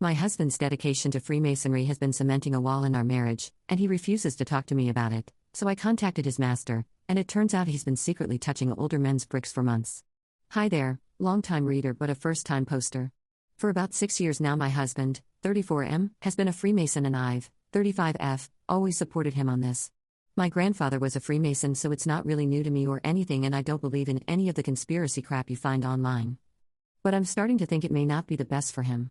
My husband's dedication to Freemasonry has been cementing a wall in our marriage, and he refuses to talk to me about it, so I contacted his master, and it turns out he's been secretly touching older men's bricks for months. Hi there, long-time reader but a first-time poster. For about 6 years now my husband, 34M, has been a Freemason and I've, 35F, always supported him on this. My grandfather was a Freemason, so it's not really new to me or anything, and I don't believe in any of the conspiracy crap you find online. But I'm starting to think it may not be the best for him.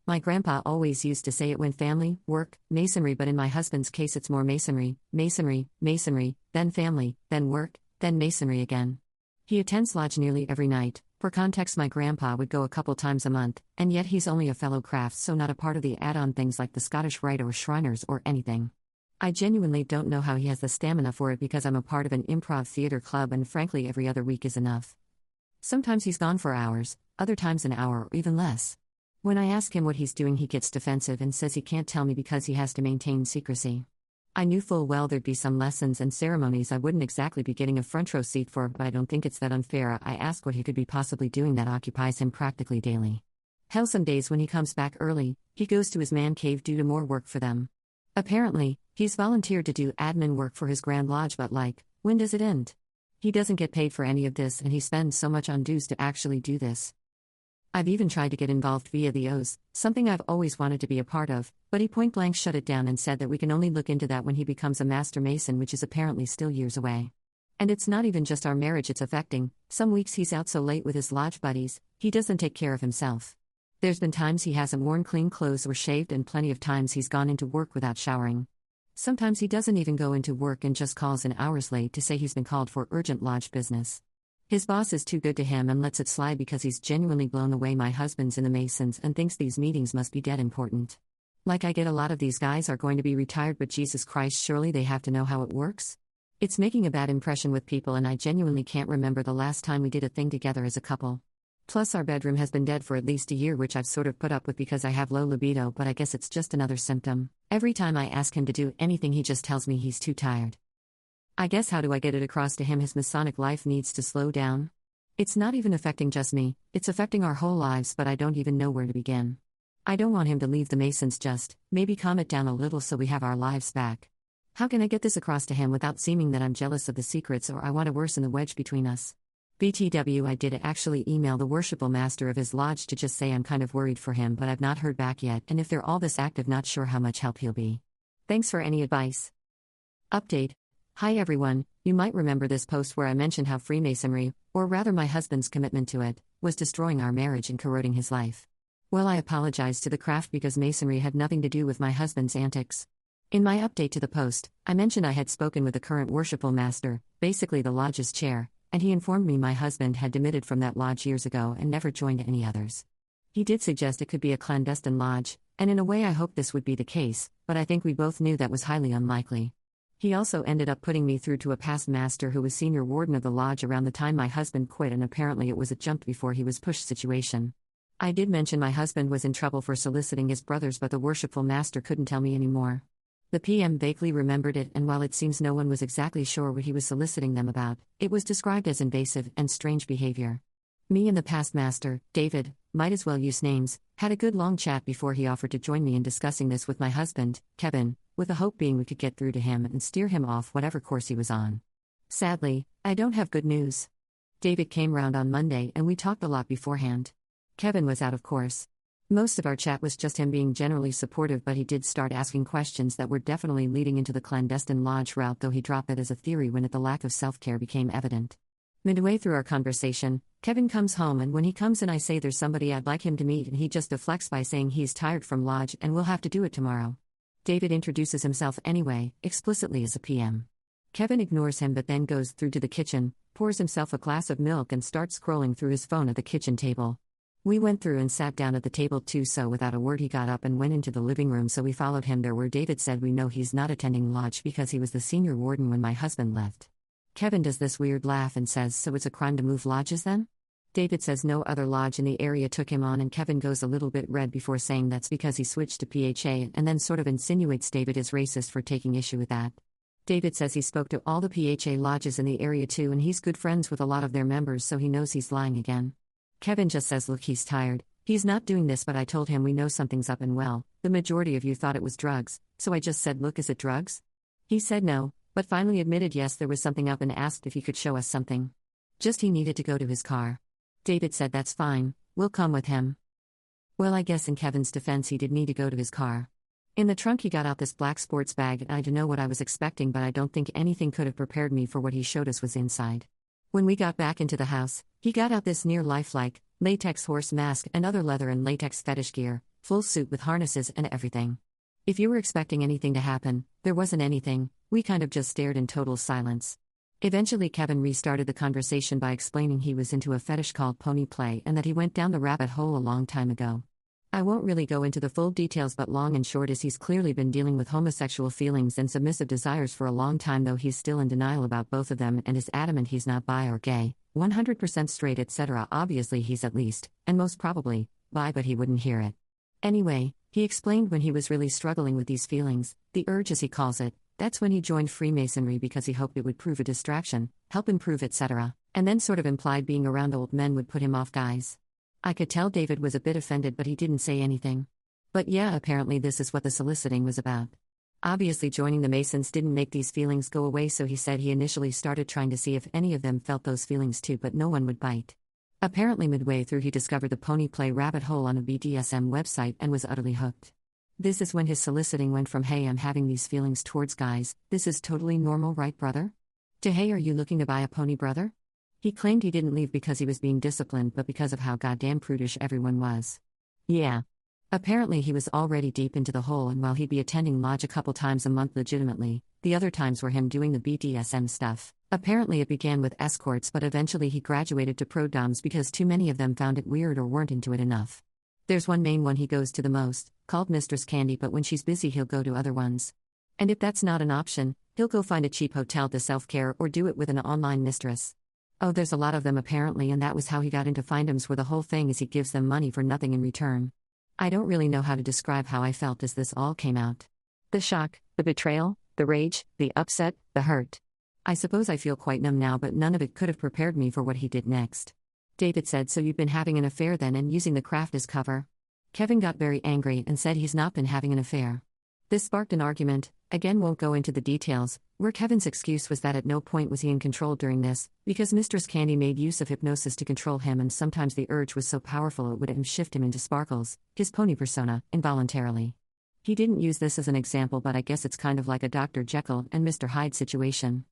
My grandpa always used to say it went family, work, masonry, but in my husband's case it's more masonry, masonry, masonry, then family, then work, then masonry again. He attends lodge nearly every night. For context, my grandpa would go a couple times a month, and yet he's only a fellow craft, so not a part of the add-on things like the Scottish Rite or Shriners or anything. I genuinely don't know how he has the stamina for it because I'm a part of an improv theater club and frankly every other week is enough. Sometimes he's gone for hours, other times an hour or even less. When I ask him what he's doing he gets defensive and says he can't tell me because he has to maintain secrecy. I knew full well there'd be some lessons and ceremonies I wouldn't exactly be getting a front row seat for, but I don't think it's that unfair. I ask what he could be possibly doing that occupies him practically daily. Hell, some days when he comes back early, he goes to his man cave due to more work for them. Apparently, he's volunteered to do admin work for his Grand Lodge, but when does it end? He doesn't get paid for any of this and he spends so much on dues to actually do this. I've even tried to get involved via the O's, something I've always wanted to be a part of, but he point-blank shut it down and said that we can only look into that when he becomes a Master Mason, which is apparently still years away. And it's not even just our marriage it's affecting. Some weeks he's out so late with his lodge buddies, he doesn't take care of himself. There's been times he hasn't worn clean clothes or shaved, and plenty of times he's gone into work without showering. Sometimes he doesn't even go into work and just calls in hours late to say he's been called for urgent lodge business. His boss is too good to him and lets it slide because he's genuinely blown away my husband's in the Masons and thinks these meetings must be dead important. I get a lot of these guys are going to be retired, but Jesus Christ, surely they have to know how it works? It's making a bad impression with people, and I genuinely can't remember the last time we did a thing together as a couple. Plus our bedroom has been dead for at least a year, which I've sort of put up with because I have low libido, but I guess it's just another symptom. Every time I ask him to do anything he just tells me he's too tired. I guess how do I get it across to him his Masonic life needs to slow down? It's not even affecting just me, it's affecting our whole lives, but I don't even know where to begin. I don't want him to leave the Masons, just maybe calm it down a little so we have our lives back. How can I get this across to him without seeming that I'm jealous of the secrets or I want to worsen the wedge between us? BTW, I did actually email the worshipful master of his lodge to just say I'm kind of worried for him, but I've not heard back yet, and if they're all this active, not sure how much help he'll be. Thanks for any advice. Update. Hi everyone, you might remember this post where I mentioned how Freemasonry, or rather my husband's commitment to it, was destroying our marriage and corroding his life. Well, I apologize to the craft because Masonry had nothing to do with my husband's antics. In my update to the post, I mentioned I had spoken with the current worshipful master, basically the lodge's chair, and he informed me my husband had demitted from that lodge years ago and never joined any others. He did suggest it could be a clandestine lodge, and in a way I hoped this would be the case, but I think we both knew that was highly unlikely. He also ended up putting me through to a past master who was senior warden of the lodge around the time my husband quit, and apparently it was a jump before he was pushed situation. I did mention my husband was in trouble for soliciting his brothers, but the worshipful master couldn't tell me anymore. The PM vaguely remembered it, and while it seems no one was exactly sure what he was soliciting them about, it was described as invasive and strange behavior. Me and the past master, David, might as well use names, had a good long chat before he offered to join me in discussing this with my husband, Kevin, with the hope being we could get through to him and steer him off whatever course he was on. Sadly, I don't have good news. David came round on Monday and we talked a lot beforehand. Kevin was out, of course. Most of our chat was just him being generally supportive, but he did start asking questions that were definitely leading into the clandestine lodge route, though he dropped it as a theory when the lack of self-care became evident. Midway through our conversation, Kevin comes home, and when he comes in I say there's somebody I'd like him to meet, and he just deflects by saying he's tired from lodge and will have to do it tomorrow. David introduces himself anyway, explicitly as a PM. Kevin ignores him but then goes through to the kitchen, pours himself a glass of milk and starts scrolling through his phone at the kitchen table. We went through and sat down at the table too, so without a word he got up and went into the living room, so we followed him there, where David said we know he's not attending lodge because he was the senior warden when my husband left. Kevin does this weird laugh and says, so it's a crime to move lodges then? David says no other lodge in the area took him on, and Kevin goes a little bit red before saying that's because he switched to PHA, and then sort of insinuates David is racist for taking issue with that. David says he spoke to all the PHA lodges in the area too, and he's good friends with a lot of their members, so he knows he's lying again. Kevin just says look, he's tired, He's not doing this, but I told him we know something's up and well, the majority of you thought it was drugs, so I just said, look, is it drugs? He said no, but finally admitted yes, there was something up and asked if he could show us something. Just he needed to go to his car. David said that's fine, we'll come with him. Well, I guess in Kevin's defense he did need to go to his car. In the trunk he got out this black sports bag and I don't know what I was expecting, but I don't think anything could have prepared me for what he showed us was inside. When we got back into the house, he got out this near lifelike, latex horse mask and other leather and latex fetish gear, full suit with harnesses and everything. If you were expecting anything to happen, there wasn't anything, we kind of just stared in total silence. Eventually Kevin restarted the conversation by explaining he was into a fetish called pony play and that he went down the rabbit hole a long time ago. I won't really go into the full details, but long and short is he's clearly been dealing with homosexual feelings and submissive desires for a long time, though he's still in denial about both of them and is adamant he's not bi or gay, 100% straight, etc. Obviously he's at least, and most probably, bi, but he wouldn't hear it. Anyway, he explained when he was really struggling with these feelings, the urge as he calls it, that's when he joined Freemasonry because he hoped it would prove a distraction, help improve, etc., and then sort of implied being around old men would put him off guys. I could tell David was a bit offended, but he didn't say anything. But yeah, apparently this is what the soliciting was about. Obviously joining the Masons didn't make these feelings go away, so he said he initially started trying to see if any of them felt those feelings too, but no one would bite. Apparently midway through he discovered the pony play rabbit hole on a BDSM website and was utterly hooked. This is when his soliciting went from, hey, I'm having these feelings towards guys, this is totally normal, right, brother? To, hey, are you looking to buy a pony, brother? He claimed he didn't leave because he was being disciplined, but because of how goddamn prudish everyone was. Yeah. Apparently he was already deep into the hole, and while he'd be attending lodge a couple times a month legitimately, the other times were him doing the BDSM stuff. Apparently it began with escorts, but eventually he graduated to pro-doms because too many of them found it weird or weren't into it enough. There's one main one he goes to the most, called Mistress Candy, but when she's busy he'll go to other ones. And if that's not an option, he'll go find a cheap hotel to self-care or do it with an online mistress. Oh, there's a lot of them apparently, and that was how he got into findoms, where the whole thing is he gives them money for nothing in return. I don't really know how to describe how I felt as this all came out. The shock, the betrayal, the rage, the upset, the hurt. I suppose I feel quite numb now, but none of it could have prepared me for what he did next. David said, so you've been having an affair then and using the craft as cover? Kevin got very angry and said he's not been having an affair. This sparked an argument, again won't go into the details, where Kevin's excuse was that at no point was he in control during this, because Mistress Candy made use of hypnosis to control him, and sometimes the urge was so powerful it would shift him into Sparkles, his pony persona, involuntarily. He didn't use this as an example, but I guess it's kind of like a Dr. Jekyll and Mr. Hyde situation.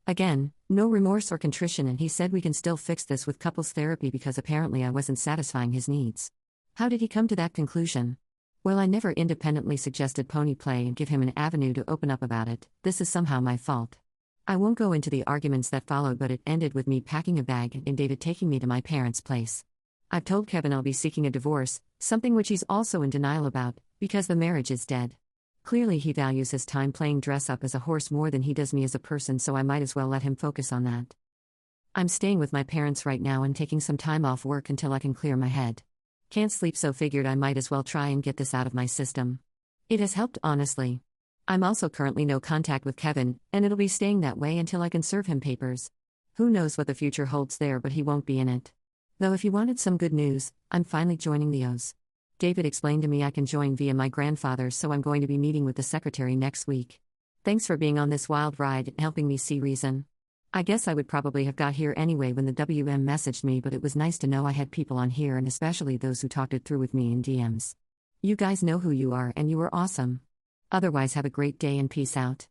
Again, no remorse or contrition, and he said we can still fix this with couples therapy because apparently I wasn't satisfying his needs. How did he come to that conclusion? Well, I never independently suggested pony play and give him an avenue to open up about it. This is somehow my fault. I won't go into the arguments that followed, but it ended with me packing a bag and David taking me to my parents' place. I've told Kevin I'll be seeking a divorce, something which he's also in denial about, because the marriage is dead. Clearly he values his time playing dress-up as a horse more than he does me as a person, so I might as well let him focus on that. I'm staying with my parents right now and taking some time off work until I can clear my head. Can't sleep, so figured I might as well try and get this out of my system. It has helped, honestly. I'm also currently no contact with Kevin, and it'll be staying that way until I can serve him papers. Who knows what the future holds there, but he won't be in it. Though if you wanted some good news, I'm finally joining the O's. David explained to me I can join via my grandfather, so I'm going to be meeting with the secretary next week. Thanks for being on this wild ride and helping me see reason. I guess I would probably have got here anyway when the WM messaged me, but it was nice to know I had people on here, and especially those who talked it through with me in DMs. You guys know who you are, and you were awesome. Otherwise, have a great day and peace out.